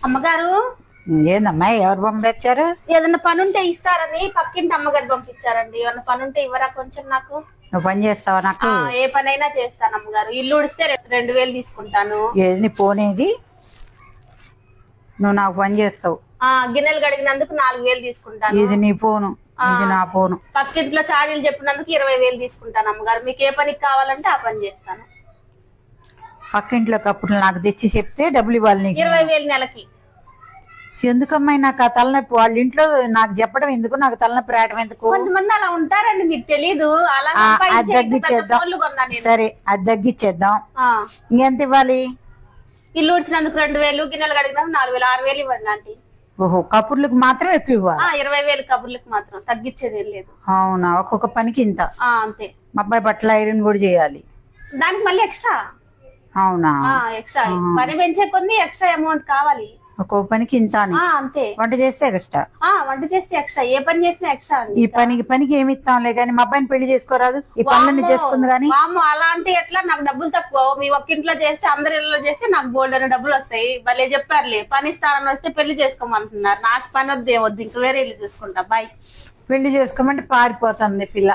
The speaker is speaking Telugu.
అమ్మగారు ఏందమ్మా ఎవరు పంపించారు? ఏదైనా పని ఉంటే ఇస్తారని పక్కింటి అమ్మగారు పంపించారండి. ఏమన్నా పని ఉంటే ఇవ్వరా కొంచెం నాకు? నువ్వు పని చేస్తావా నాకు? ఏ పనైనా చేస్తాను అమ్మగారు. ఇల్లు ఉడిస్తే 2000 తీసుకుంటాను. ఏది నీ పోనేది? నువ్వు నాకు పని చేస్తావు. గిన్నెలు కడిగినందుకు 4000 తీసుకుంటాను. ఇది నీ పోను, ఇది నా పోను. పక్కింట్లో చాడీలు చెప్పినందుకు 20000 తీసుకుంటాను అమ్మగారు. మీకు ఏ పనికి కావాలంటే ఆ పని చేస్తాను. పక్కింట్లో కప్పులు నాకు తెచ్చి చెప్తే డబ్బులు ఇవ్వాలి నీకు. 20000 నెలకి. ఎందుకమ్మా నాకు ఆ తలనొప్పి? వాళ్ళ ఇంట్లో నాకు చెప్పడం ఎందుకు? నాకు తలనొప్పి రావడం ఎందుకు? కొంతమంది అలా ఉంటారండి, మీకు తెలీదు. అలా అది తగ్గిచ్చేద్దాం. సరే అది తగ్గిచ్చేద్దాం. ఇంకెంత ఇవ్వాలి? ఇల్లు ఉడిచినందుకు 2000, గిన్నెలు కడిగినందుకు 4000, 6000 ఇవ్వండి ఆంటీ. ఓహో, కప్పుర్లకు మాత్రం ఎక్కువ ఇవ్వాలి? 20000 కబుర్లకు మాత్రం, తగ్గించేది ఏం లేదు. అవునా? ఒక్కొక్క పనికి ఇంత? అంతే. మా అబ్బాయి బట్టలు ఐరన్ కూడా చేయాలి, దానికి మళ్ళీ ఎక్స్ట్రా. అవునా? ఎక్స్ట్రా పని పెంచే కొద్ది ఎక్స్ట్రా అమౌంట్ కావాలి. ఒక్కొక్క పనికి ఇంత అని? అంతే. వంట చేస్తే ఎక్స్ట్రా? వంట చేస్తే ఎక్స్ట్రా, ఏ పని చేసినా ఎక్స్ట్రా అండి. ఈ పనికి ఏమి ఇస్తాంలే గానీ మా అబ్బాయిని పెళ్లి చేసుకోరాదు? ఈ పనులన్నీ చేసుకుంది గానీ. అలా అంటే ఎట్లా? నాకు డబ్బులు తక్కువ. మీ ఒక్కింట్లో చేస్తే, అందరి ఇళ్ళలో చేస్తే నాకు బోల్డ్ అనే డబ్బులు వస్తాయి. భలే చెప్పారులే. పని ఇస్తానని వస్తే పెళ్లి చేసుకోమంటున్నారు. నాకు పని వద్దు, ఏమొద్దు, ఇంక వేరే ఇల్లు చూసుకుంటా. బాయ్. పెళ్లి చేసుకోమంటే పారిపోతుంది పిల్ల.